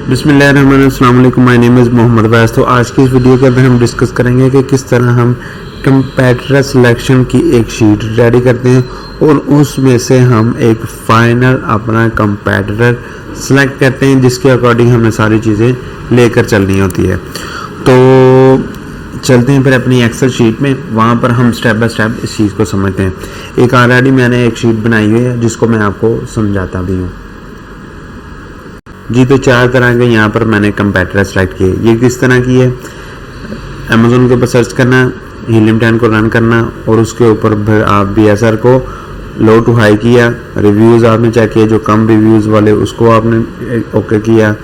बिस्मिल्लाहिर्रहमानिर्रहीम, my name is Mohammad वैस। तो आज की इस वीडियो के अंदर हम डिस्कस करेंगे कि किस तरह हम कंपैटिटर सिलेक्शन की एक शीट रेडी करते हैं और उसमें से हम एक फाइनल अपना कंपैटिटर सिलेक्ट करते हैं जिसके अकॉर्डिंग हमें सारी चीज़ें लेकर चलनी होती है। तो चलते हैं फिर अपनी एक्सेल शीट में, वहाँ पर हम स्टेप बाय स्टेप इस चीज़ को समझते हैं। एक ऑलरेडी मैंने एक शीट बनाई हुई है जिसको मैं आपको समझाता भी हूँ जी। तो चार तरह के यहाँ पर मैंने कंपैटिटर सेलेक्ट किए। ये किस तरह की है, अमेज़ोन के ऊपर सर्च करना, हीलियम 10 को रन करना और उसके ऊपर फिर आप BSR को लो टू हाई किया, रिव्यूज़ आपने चेक किए, जो कम रिव्यूज़ वाले उसको आपने ओके किया,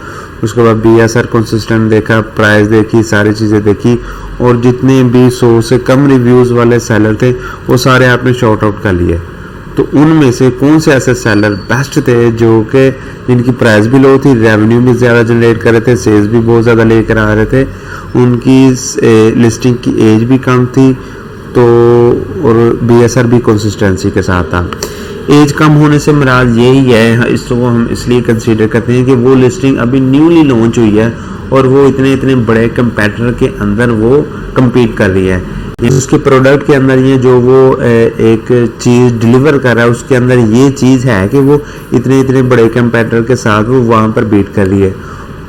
उसके बाद BSR कंसिस्टेंट देखा, प्राइस देखी, सारी चीज़ें देखी और जितने भी 100 से कम रिव्यूज़ वाले सेलर थे वो सारे आपने शॉर्ट आउट कर लिए। तो उनमें से कौन से ऐसे सेलर बेस्ट थे जो कि जिनकी प्राइस भी लो थी, रेवेन्यू भी ज़्यादा जनरेट कर रहे थे, सेल्स भी बहुत ज़्यादा लेकर आ रहे थे, उनकी लिस्टिंग की एज भी कम थी, तो और BSR भी कंसिस्टेंसी के साथ था। एज कम होने से मुराद यही है, इसको हम इसलिए कंसीडर करते हैं कि वो लिस्टिंग अभी न्यूली लॉन्च हुई है और वो इतने बड़े कंपैटिटर के अंदर वो कम्पीट कर रही है। उसके प्रोडक्ट के अंदर ये जो वो एक चीज़ डिलीवर कर रहा है उसके अंदर ये चीज़ है कि वो इतने बड़े कंपैटिटर के साथ वो वहाँ पर बीट कर रही है,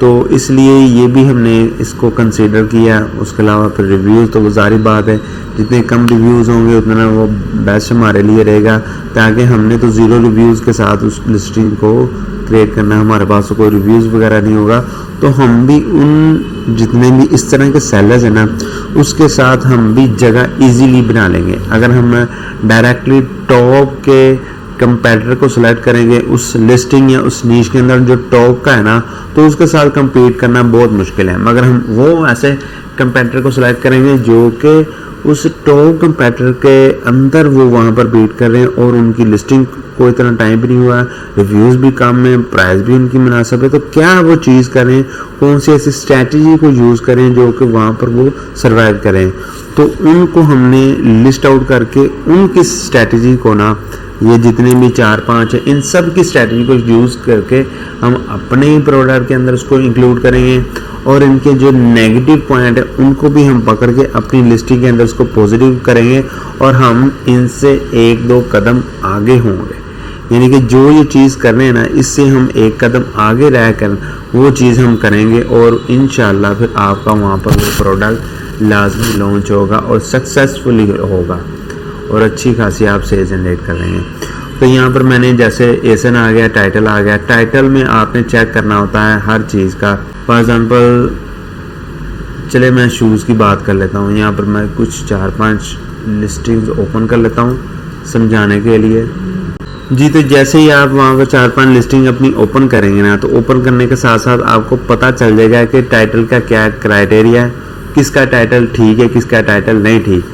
तो इसलिए ये भी हमने इसको कंसीडर किया। उसके अलावा फिर रिव्यूज़ तो वो जारी बात है, जितने कम रिव्यूज़ होंगे उतना वो बेस्ट हमारे लिए रहेगा, ताकि हमने तो ज़ीरो रिव्यूज़ के साथ उस लिस्टिंग को क्रिएट करना, हमारे पास तो कोई रिव्यूज़ वगैरह नहीं होगा, तो हम भी उन जितने भी इस तरह के सेलर्स हैं ना उसके साथ हम भी जगह इजीली बना लेंगे। अगर हम डायरेक्टली टॉप के कंपैटिटर को सिलेक्ट करेंगे उस लिस्टिंग या उस नीश के अंदर जो टॉप का है ना, तो उसके साथ compete करना बहुत मुश्किल है। मगर हम वो ऐसे कंपैटिटर को सिलेक्ट करेंगे जो कि उस टॉप कंपैटिटर के अंदर वो वहाँ पर बीट कर रहे हैं और उनकी लिस्टिंग को इतना टाइम भी नहीं हुआ, रिव्यूज़ भी कम है, प्राइस भी उनकी मुनासिब है, तो क्या वो चीज़ करें, कौन सी ऐसी स्ट्रैटेजी को यूज़ करें जो कि वहाँ पर वो सर्वाइव करें। तो उनको हमने लिस्ट आउट करके उनकी स्ट्रैटेजी को ना, ये जितने भी 4-5 है इन सब की स्ट्रैटेजी को यूज़ करके हम अपने ही प्रोडक्ट के अंदर उसको इंक्लूड करेंगे और इनके जो नेगेटिव पॉइंट है उनको भी हम पकड़ के अपनी लिस्टिंग के अंदर उसको पॉजिटिव करेंगे और हम इनसे 1-2 कदम आगे होंगे। यानी कि जो ये चीज़ कर रहे हैं ना, इससे हम एक कदम आगे रह कर वो चीज़ हम करेंगे और इंशाल्लाह फिर आपका वहाँ पर वो प्रोडक्ट लाजमी लॉन्च होगा और सक्सेसफुली होगा और अच्छी खासी आप सेल जनरेट कर रहे हैं। तो यहाँ पर मैंने जैसे एसन आ गया, टाइटल आ गया, टाइटल में आपने चेक करना होता है हर चीज़ का। फॉर एग्ज़ाम्पल चले मैं शूज़ की बात कर लेता हूँ, यहाँ पर मैं कुछ 4-5 लिस्टिंग्स ओपन कर लेता हूँ समझाने के लिए जी। तो जैसे ही आप वहाँ पर 4-5 लिस्टिंग अपनी ओपन करेंगे ना, तो ओपन करने के साथ साथ आपको पता चल जाएगा कि टाइटल का क्या क्राइटेरिया है, किसका टाइटल ठीक है, किसका टाइटल नहीं ठीक।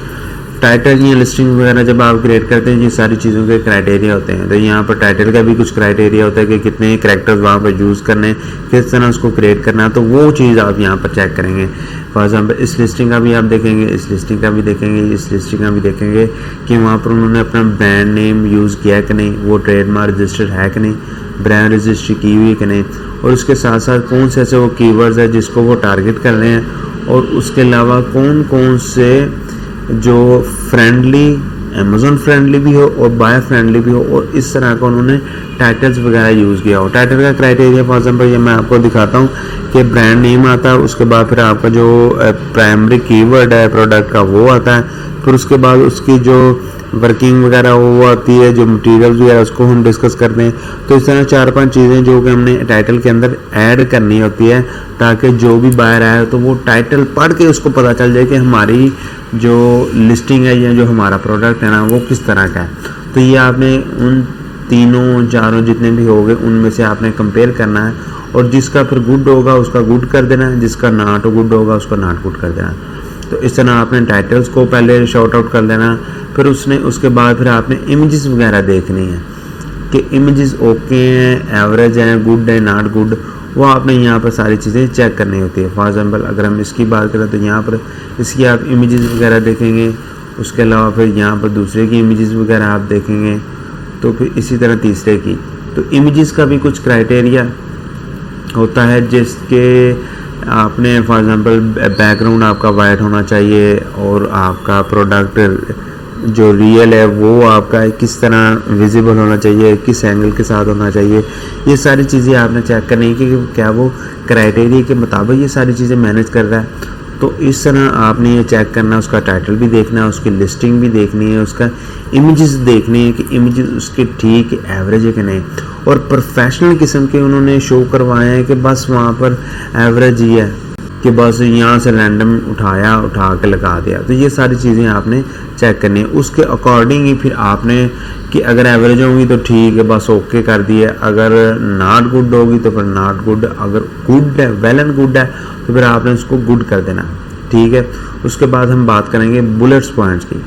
टाइटल या लिस्टिंग वगैरह जब आप क्रिएट करते हैं, ये सारी चीज़ों के क्राइटेरिया होते हैं। तो यहाँ पर टाइटल का भी कुछ क्राइटेरिया होता है कि कितने कैरेक्टर्स वहाँ पर यूज़ करने, किस तरह उसको क्रिएट करना, तो वो चीज़ आप यहाँ पर चेक करेंगे। फॉर एग्जाम्पल इस लिस्टिंग का भी आप देखेंगे, इस लिस्टिंग का भी देखेंगे, इस लिस्टिंग का भी देखेंगे कि वहाँ पर उन्होंने अपना ब्रांड नेम यूज़ किया है कि नहीं, वो ट्रेडमार्क रजिस्टर्ड है कि नहीं, ब्रांड रजिस्ट्री की हुई कि नहीं, और उसके साथ साथ कौन से ऐसे वो कीवर्ड्स है जिसको वो टारगेट कर रहे हैं, और उसके अलावा कौन कौन से जो फ्रेंडली, अमेज़ॉन फ्रेंडली भी हो और बायर फ्रेंडली भी हो, और इस तरह का उन्होंने टाइटल्स वगैरह यूज़ किया हो। टाइटल का क्राइटेरिया फॉर एग्जांपल ये मैं आपको दिखाता हूँ कि ब्रांड नेम आता है, उसके बाद फिर आपका जो प्राइमरी कीवर्ड है प्रोडक्ट का वो आता है, फिर उसके बाद उसकी जो वर्किंग वगैरह वो आती है, जो मटेरियल्स वगैरह उसको हम डिस्कस करते हैं। तो इस तरह 4-5 चीज़ें जो कि हमने टाइटल के अंदर ऐड करनी होती है, ताकि जो भी बायर आए तो वो टाइटल पढ़ के उसको पता चल जाए कि हमारी जो लिस्टिंग है या जो हमारा प्रोडक्ट है ना वो किस तरह का है। तो ये आपने उन 3-4 जितने भी हो गए उनमें से आपने कंपेयर करना है और जिसका फिर गुड होगा उसका गुड कर देना है, जिसका नॉट गुड होगा उसका नॉट गुड कर देना है। तो इस तरह आपने टाइटल्स को पहले शॉर्ट आउट कर देना, फिर उसके बाद फिर आपने इमेजेस वगैरह देखनी है कि इमेजेस ओके हैं, एवरेज हैं, गुड है, नॉट गुड, वो आपने यहाँ पर सारी चीज़ें चेक करनी होती है। फॉर एग्जांपल अगर हम इसकी बात करें तो यहाँ पर इसकी आप इमेजेस वगैरह देखेंगे, उसके अलावा फिर यहाँ पर दूसरे की इमेजेस वगैरह आप देखेंगे, तो फिर इसी तरह तीसरे की। तो इमेजेस का भी कुछ क्राइटेरिया होता है जिसके आपने फॉर एग्जांपल बैकग्राउंड आपका वाइट होना चाहिए और आपका प्रोडक्ट जो रियल है वो आपका किस तरह विजिबल होना चाहिए, किस एंगल के साथ होना चाहिए, ये सारी चीज़ें आपने चेक करनी है कि क्या वो क्राइटेरिया के मुताबिक ये सारी चीज़ें मैनेज कर रहा है। तो इस तरह आपने ये चेक करना है, उसका टाइटल भी देखना है, उसकी लिस्टिंग भी देखनी है, उसका इमेजेस देखनी है कि इमेजेस उसके ठीक एवरेज है कि नहीं। और प्रोफेशनल किस्म के उन्होंने शो करवाए हैं कि बस वहाँ पर एवरेज ही है कि बस यहाँ से रैंडम उठा के लगा दिया। तो ये सारी चीज़ें आपने चेक करनी है, उसके अकॉर्डिंग ही फिर आपने कि अगर एवरेज होगी तो ठीक है बस ओके कर दिए, अगर नॉट गुड होगी तो फिर नॉट गुड, अगर गुड है वेल एंड गुड है तो फिर आपने उसको गुड कर देना, ठीक है। उसके बाद हम बात करेंगे बुलेट्स पॉइंट्स की।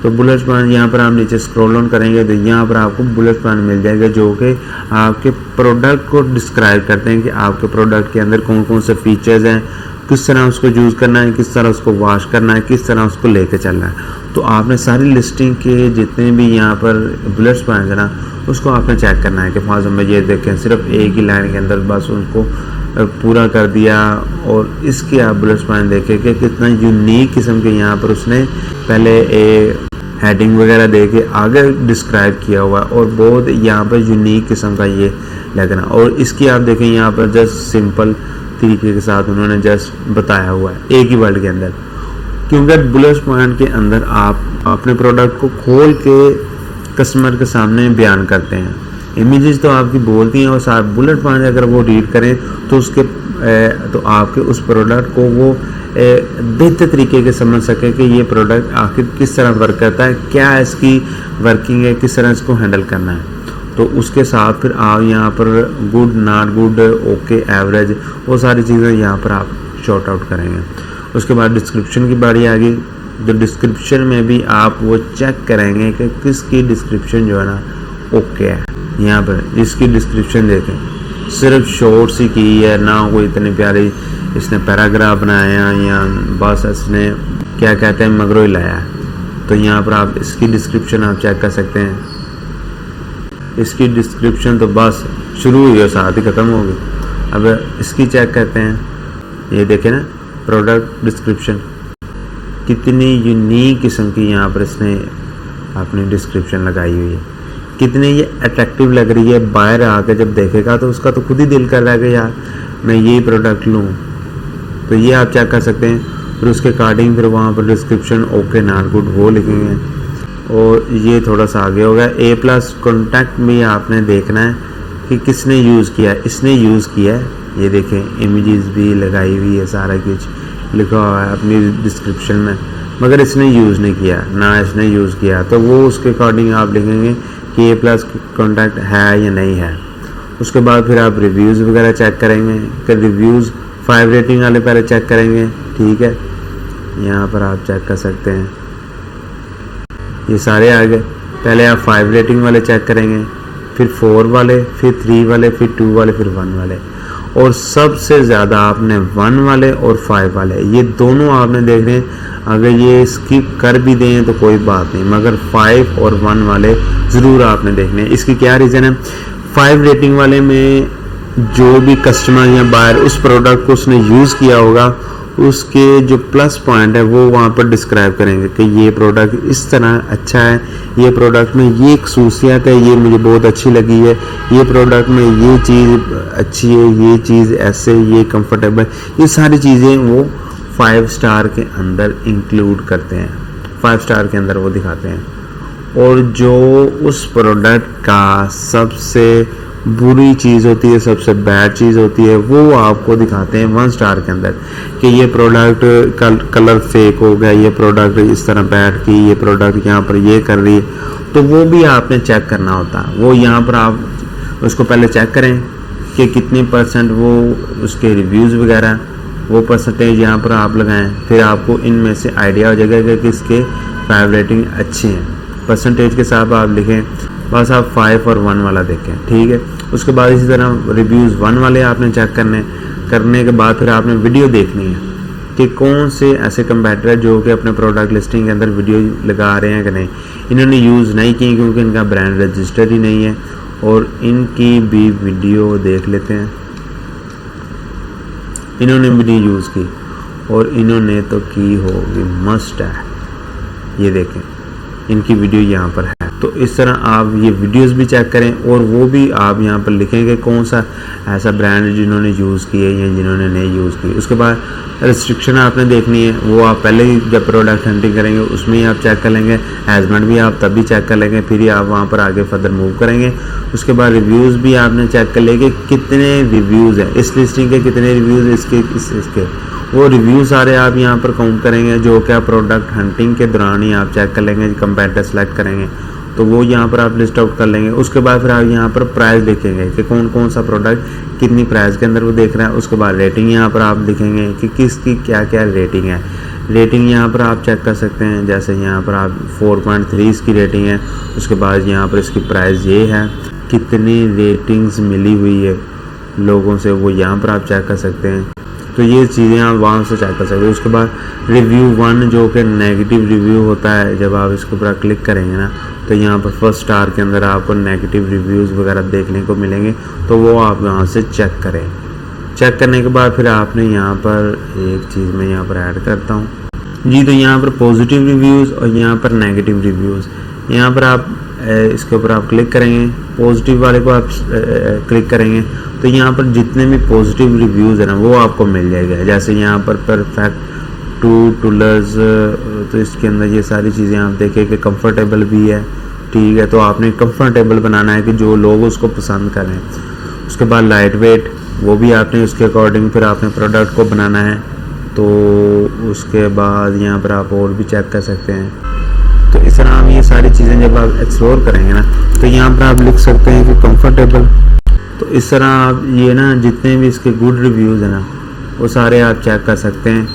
तो बुलेट्स पॉइंट यहाँ पर आप नीचे स्क्रॉल ऑन करेंगे तो यहाँ पर आपको बुलेट पॉइंट मिल जाएगा जो कि आपके प्रोडक्ट को डिस्क्राइब करते हैं कि आपके प्रोडक्ट के अंदर कौन कौन से फीचर्स हैं, किस तरह उसको यूज़ करना है, किस तरह उसको वॉश करना है, किस तरह उसको लेके चलना है। तो आपने सारी लिस्टिंग के जितने भी यहाँ पर बुलेट्स पॉइंट्स है ना उसको आपने चेक करना है कि फॉर एग्जाम्पल ये देखें सिर्फ एक ही लाइन के अंदर बस उनको पूरा कर दिया। और इसके आप बुलेट्स पॉइंट देखें कि कितना यूनिक किस्म के यहाँ पर उसने पहले हेडिंग वगैरह दे के आगे डिस्क्राइब किया हुआ और बहुत यहाँ पर यूनिक किस्म का ये लगना। और इसकी आप देखें यहाँ पर जस्ट सिंपल तरीके के साथ उन्होंने जस्ट बताया हुआ है एक ही वर्ड के अंदर, क्योंकि बुलेट पॉइंट के अंदर आप अपने प्रोडक्ट को खोल के कस्टमर के सामने बयान करते हैं। इमेजेस तो आपकी बोलती हैं और साथ बुलेट पॉइंट अगर वो रीड करें तो उसके तो आपके उस प्रोडक्ट को वो बेहतर तरीके से समझ सके कि ये प्रोडक्ट आखिर किस तरह वर्क करता है, क्या इसकी वर्किंग है, किस तरह इसको हैंडल करना है। तो उसके साथ फिर आप यहाँ पर good not good okay average वो सारी चीज़ें यहाँ पर आप शॉर्ट आउट करेंगे। उसके बाद डिस्क्रिप्शन की बारी आ गई। तो डिस्क्रिप्शन में भी आप वो चेक करेंगे कि किसकी डिस्क्रिप्शन जो है ना ओके है। यहाँ पर इसकी डिस्क्रिप्शन देखें, सिर्फ शॉर्ट सी की है ना, कोई इतनी प्यारी इसने पैराग्राफ बनाया या बस इसने क्या कहते हैं मगरो ही लाया। तो यहाँ पर आप इसकी डिस्क्रिप्शन आप चेक कर सकते हैं। इसकी डिस्क्रिप्शन तो बस शुरू हुई और साथ ही ख़त्म हो गई। अब इसकी चेक करते हैं, ये देखें ना प्रोडक्ट डिस्क्रिप्शन कितनी यूनिक किस्म की यहाँ पर इसने अपनी डिस्क्रिप्शन लगाई हुई है, कितनी ये अट्रैक्टिव लग रही है। बाहर आकर जब देखेगा तो उसका तो खुद ही दिल कर रहा है कि यार मैं ये प्रोडक्ट लूँ। तो ये आप चेक कर सकते हैं। फिर उसके अकॉर्डिंग फिर वहाँ पर डिस्क्रिप्शन ओके नॉट गुड वो लिखेंगे। और ये थोड़ा सा आगे हो गया। A+ कॉन्टैक्ट में आपने देखना है कि किसने यूज़ किया है। इसने यूज़ किया है, ये देखें इमेजेस भी लगाई हुई है, सारा कुछ लिखा हुआ है अपनी डिस्क्रिप्शन में, मगर इसने यूज़ नहीं किया ना, इसने यूज़ किया। तो वो उसके अकॉर्डिंग आप लिखेंगे कि A+ कॉन्टैक्ट है या नहीं है। उसके बाद फिर आप रिव्यूज़ वगैरह चेक करेंगे कि रिव्यूज़ 5 रेटिंग वाले पहले चेक करेंगे, ठीक है। यहाँ पर आप चेक कर सकते हैं, ये सारे आ गए। पहले आप 5 रेटिंग वाले चेक करेंगे, फिर 4 वाले, फिर 3 वाले, फिर 2 वाले, फिर 1 वाले। और सबसे ज़्यादा आपने 1 वाले और 5 वाले ये दोनों आपने देखने हैं। अगर ये स्किप कर भी दें तो कोई बात नहीं, मगर 5 और 1 वाले ज़रूर आपने देखने हैं। इसकी क्या रीज़न है? 5 रेटिंग वाले में जो भी कस्टमर या बायर उस प्रोडक्ट को उसने यूज़ किया होगा उसके जो प्लस पॉइंट है वो वहाँ पर डिस्क्राइब करेंगे कि ये प्रोडक्ट इस तरह अच्छा है, ये प्रोडक्ट में ये खसूसियत है, ये मुझे बहुत अच्छी लगी है, ये प्रोडक्ट में ये चीज़ अच्छी है, ये चीज़ ऐसे, ये कंफर्टेबल, ये सारी चीज़ें वो 5 स्टार के अंदर इंक्लूड करते हैं, 5 स्टार के अंदर वो दिखाते हैं। और जो उस प्रोडक्ट का सबसे बुरी चीज़ होती है, सबसे बैड चीज़ होती है, वो आपको दिखाते हैं 1 स्टार के अंदर कि ये प्रोडक्ट का कलर फेक हो गया, ये प्रोडक्ट इस तरह बैठ की, ये प्रोडक्ट यहाँ पर ये कर रही है। तो वो भी आपने चेक करना होता है। वो यहाँ पर आप उसको पहले चेक करें कि कितनी % वो उसके रिव्यूज़ वगैरह वो परसेंटेज यहाँ पर आप लगाएं। फिर आपको इनमें से आइडिया हो जाएगा कि किसके 5 रेटिंग अच्छी हैं। परसेंटेज के साथ आप लिखें, बस आप 5 और 1 वाला देखें, ठीक है। उसके बाद इसी तरह रिव्यूज़ 1 वाले आपने चेक करने के बाद फिर आपने वीडियो देखनी है कि कौन से ऐसे कंपैटिटर जो कि अपने प्रोडक्ट लिस्टिंग के अंदर वीडियो लगा रहे हैं कि नहीं, इन्होंने यूज़ नहीं की क्योंकि इनका ब्रांड रजिस्टर ही नहीं है। और इनकी भी वीडियो देख लेते हैं। इन्होंने भी नहीं यूज़ की और इन्होंने तो की होगी, मस्ट है। ये देखें इनकी वीडियो यहाँ पर है। तो इस तरह आप ये वीडियोस भी चेक करें और वो भी आप यहाँ पर लिखेंगे कौन सा ऐसा ब्रांड जिन्होंने यूज़ किए या जिन्होंने नहीं यूज़ की। उसके बाद रिस्ट्रिक्शन आपने देखनी है, वो आप पहले ही जब प्रोडक्ट हंटिंग करेंगे उसमें ही आप चेक कर लेंगे। हैज़मेंट भी आप तब भी चेक कर लेंगे, फिर ही आप वहाँ पर आगे फर्दर मूव करेंगे। उसके बाद रिव्यूज़ भी आपने चेक कर लेंगे कितने रिव्यूज़ हैं इस लिस्टिंग के, कितने रिव्यूज़ इसके वो रिव्यू सारे आप यहाँ पर काउंट करेंगे, जो कि आप प्रोडक्ट हंटिंग के दौरान ही आप चेक कर लेंगे। कंपेटिटर सेलेक्ट करेंगे तो वो यहाँ पर आप लिस्ट आउट कर लेंगे। उसके बाद फिर आप यहाँ पर प्राइस देखेंगे कि कौन कौन सा प्रोडक्ट कितनी प्राइस के अंदर वो देख रहा है। उसके बाद रेटिंग यहाँ पर आप लिखेंगे कि किसकी क्या क्या रेटिंग है। रेटिंग यहाँ पर आप चेक कर सकते हैं, जैसे यहाँ पर आप 4.3 इसकी रेटिंग है। उसके बाद यहाँ पर इसकी प्राइस ये है, कितनी रेटिंग्स मिली हुई है लोगों से, वो यहाँ पर आप चेक कर सकते हैं। तो ये चीज़ें आप वहाँ से चेक कर सकते हो। उसके बाद रिव्यू 1 जो कि नेगेटिव रिव्यू होता है, जब आप इसके ऊपर क्लिक करेंगे ना तो यहाँ पर फर्स्ट स्टार के अंदर आपको नेगेटिव रिव्यूज़ वगैरह देखने को मिलेंगे, तो वो आप यहाँ से चेक करें। चेक करने के बाद फिर आपने यहाँ पर एक चीज़ मैं यहाँ पर ऐड करता हूँ जी। तो यहाँ पर पॉजिटिव रिव्यूज़ और यहाँ पर नेगेटिव रिव्यूज़, यहाँ पर आप इसके ऊपर आप क्लिक करेंगे, पॉजिटिव वाले को आप क्लिक करेंगे तो यहाँ पर जितने भी पॉजिटिव रिव्यूज़ है ना वो आपको मिल जाएगा। जैसे यहाँ पर परफेक्ट टूलर्स, तो इसके अंदर ये सारी चीज़ें आप देखें कि कंफर्टेबल भी है, ठीक है। तो आपने कंफर्टेबल बनाना है कि जो लोग उसको पसंद करें। उसके बाद लाइट वेट, वो भी आपने उसके अकॉर्डिंग फिर आपने प्रोडक्ट को बनाना है। तो उसके बाद यहाँ पर आप और भी चेक कर सकते हैं। तो इस तरह हम ये सारी चीज़ें जब आप एक्सप्लोर करेंगे ना तो यहाँ पर आप लिख सकते हैं कि कंफर्टेबल। तो इस तरह आप ये ना जितने भी इसके गुड रिव्यूज़ हैं ना वो सारे आप चेक कर सकते हैं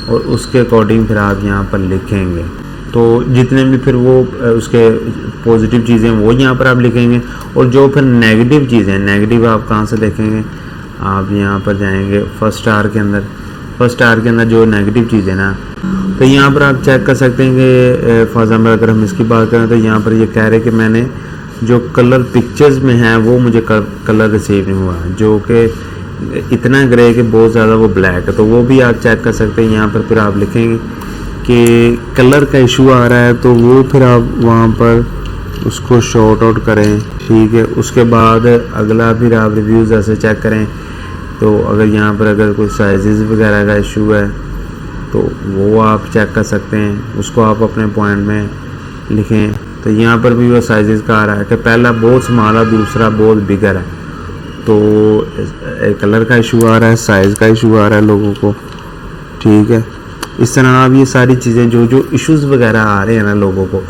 और उसके अकॉर्डिंग फिर आप यहाँ पर लिखेंगे। तो जितने भी फिर वो उसके पॉजिटिव चीज़ें वो यहाँ पर आप लिखेंगे और जो फिर नेगेटिव चीज़ें, नेगेटिव आप कहाँ से देखेंगे, आप यहाँ पर जाएंगे फर्स्ट स्टार के अंदर। फर्स्ट स्टार के अंदर जो नेगेटिव चीज़ें ना तो यहाँ पर आप चेक कर सकते हैं कि फॉर एग्जाम्पल अगर हम इसकी बात करें तो यहाँ पर ये कह रहे कि मैंने जो कलर पिक्चर्स में है वो मुझे कलर रिसीव नहीं हुआ, जो कि इतना ग्रे कि बहुत ज़्यादा वो ब्लैक है। तो वो भी आप चेक कर सकते हैं। यहाँ पर फिर आप लिखेंगे कि कलर का इशू आ रहा है तो वो फिर आप वहाँ पर उसको शॉर्ट आउट करें, ठीक है। उसके बाद अगला फिर आप रिव्यूज़ ऐसे चेक करें। तो अगर यहाँ पर अगर कोई साइज़ वगैरह का इशू है तो वो आप चेक कर सकते हैं, उसको आप अपने पॉइंट में लिखें। तो यहाँ पर भी वो साइज़ का आ रहा है कि पहला बहुत स्मॉल है, दूसरा बहुत बिगर है। तो कलर का इशू आ रहा है, साइज़ का इशू आ रहा है लोगों को, ठीक है। इस तरह आप ये सारी चीज़ें जो इश्यूज़ वगैरह आ रहे हैं ना लोगों को,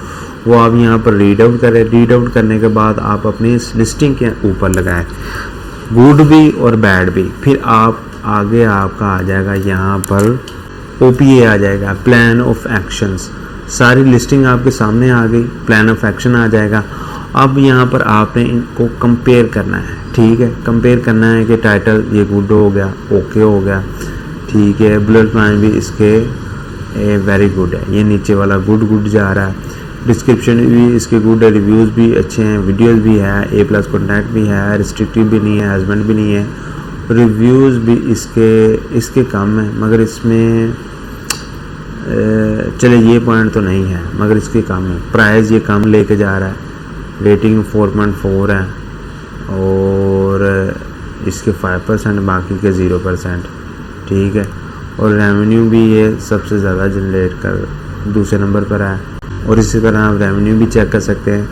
वो आप यहाँ पर रीड आउट करें। रीड आउट करने के बाद आप अपनी इस लिस्टिंग के ऊपर लगाएं, गुड भी और बैड भी। फिर आप आगे आपका आ जाएगा यहाँ पर OPA आ जाएगा, प्लान ऑफ एक्शंस। सारी लिस्टिंग आपके सामने आ गई, प्लान ऑफ एक्शन आ जाएगा। अब यहाँ पर आपने इनको कंपेयर करना है, ठीक है। कंपेयर करना है कि टाइटल ये गुड हो गया, ओके हो गया, ठीक है। बुलेट पॉइंट भी इसके वेरी गुड है, ये नीचे वाला गुड जा रहा है। डिस्क्रिप्शन भी इसके गुड है, रिव्यूज़ भी अच्छे हैं, वीडियोस भी है, A+ कॉन्टैक्ट भी है, रिस्ट्रिक्टिव भी नहीं है, हस्बैंड भी नहीं है। रिव्यूज़ भी इसके कम है, मगर इसमें चले ये पॉइंट तो नहीं है मगर इसके कम है। प्राइस ये कम लेके जा रहा है, रेटिंग 4.4 है और इसके 5%, बाकी के 0%, ठीक है। और रेवेन्यू भी ये सबसे ज़्यादा जनरेट कर दूसरे नंबर पर है। और इसी तरह आप रेवेन्यू भी चेक कर सकते हैं।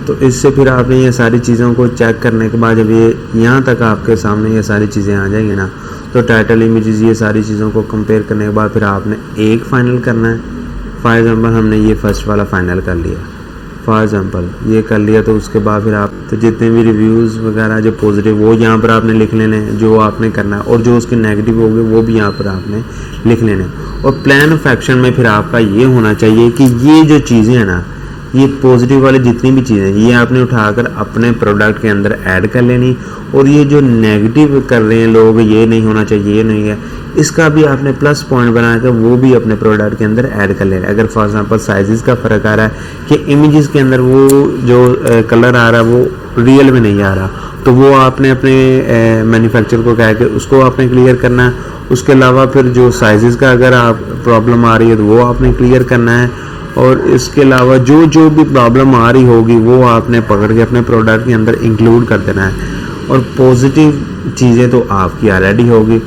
तो इससे फिर आपने ये सारी चीज़ों को चेक करने के बाद जब ये यहाँ तक आपके सामने ये सारी चीज़ें आ जाएंगी ना तो टाइटल, इमेजेस, ये सारी चीज़ों को कंपेयर करने के बाद फिर आपने एक फ़ाइनल करना है। फॉर एग्ज़ाम्पल हमने ये फर्स्ट वाला फ़ाइनल कर लिया, फॉर एग्ज़ाम्पल ये कर लिया। तो उसके बाद फिर आप तो जितने भी रिव्यूज़ वगैरह जो पॉजिटिव वो यहाँ पर आपने लिख लेने हैं जो आपने करना है, और जो उसके नेगेटिव हो गए वो भी यहाँ पर आपने लिख लेने हैं। और प्लान ऑफ एक्शन में फिर आपका ये होना चाहिए कि ये जो चीज़ें हैं ना, ये पॉजिटिव वाली जितनी भी चीज़ें ये आपने उठाकर अपने प्रोडक्ट के अंदर ऐड कर लेनी। और ये जो नेगेटिव कर रहे हैं लोग, ये नहीं होना चाहिए, ये नहीं है, इसका भी आपने प्लस पॉइंट बना कर वो भी अपने प्रोडक्ट के अंदर ऐड कर लेना। अगर फॉर एग्जांपल साइजेस का फ़र्क आ रहा है कि इमेजेस के अंदर वो जो कलर आ रहा है वो रियल में नहीं आ रहा, तो वो आपने अपने मैन्युफैक्चरर को कह के उसको आपने क्लियर करना है। उसके अलावा फिर जो साइजेस का अगर आप प्रॉब्लम आ रही है तो वो आपने क्लियर करना है, और इसके अलावा जो भी प्रॉब्लम आ रही होगी वो आपने पकड़ के अपने प्रोडक्ट के अंदर इंक्लूड कर देना है, और पॉजिटिव चीज़ें तो आपकी ऑलरेडी होगी।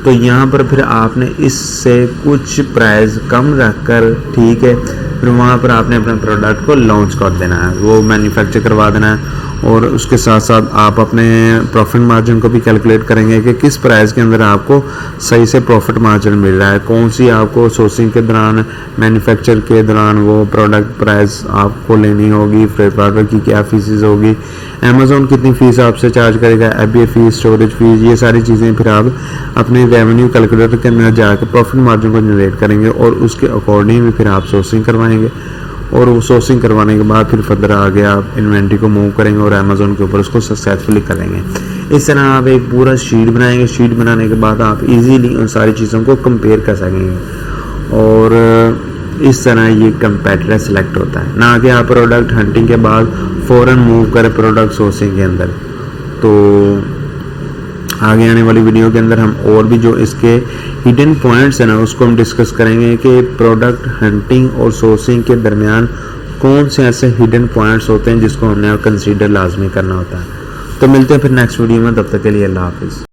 तो यहाँ पर फिर आपने इससे कुछ प्राइस कम रखकर, ठीक है, फिर वहाँ पर आपने अपने प्रोडक्ट को लॉन्च कर देना है, वो मैन्युफैक्चर करवा देना है, और उसके साथ साथ आप अपने प्रॉफिट मार्जिन को भी कैलकुलेट करेंगे कि किस प्राइस के अंदर आपको सही से प्रॉफिट मार्जिन मिल रहा है, कौन सी आपको सोर्सिंग के दौरान, मैन्युफैक्चर के दौरान वो प्रोडक्ट प्राइस आपको लेनी होगी, फ्लिपकार्ट की क्या फीसेस होगी, अमेज़ॉन कितनी फ़ीस आपसे चार्ज करेगा, FBA फीस, स्टोरेज फीस, ये सारी चीज़ें फिर आप अपने रेवेन्यू कैलकुलेटर के अंदर जाकर प्रॉफिट मार्जिन को जनरेट करेंगे, और उसके अकॉर्डिंग फिर आप सोर्सिंग करवाएंगे, और वो सोर्सिंग करवाने के बाद फिर फर्दर आगे आप इन्वेंट्री को मूव करेंगे और अमेज़ॉन के ऊपर उसको सक्सेसफुली करेंगे। इस तरह आप एक पूरा शीट बनाएंगे। शीट बनाने के बाद आप इजीली उन सारी चीज़ों को कंपेयर कर सकेंगे, और इस तरह ये कंपेटिटर सेलेक्ट होता है, ना कि आप प्रोडक्ट हंटिंग के बाद फ़ौरन मूव करें प्रोडक्ट सोर्सिंग के अंदर। तो आगे आने वाली वीडियो के अंदर हम और भी जो इसके हिडन पॉइंट्स हैं ना उसको हम डिस्कस करेंगे कि प्रोडक्ट हंटिंग और सोर्सिंग के दरमियान कौन से ऐसे हिडन पॉइंट्स होते हैं जिसको हमने कंसीडर लाजमी करना होता है। तो मिलते हैं फिर नेक्स्ट वीडियो में, तब तक के लिए अल्लाह हाफिज़।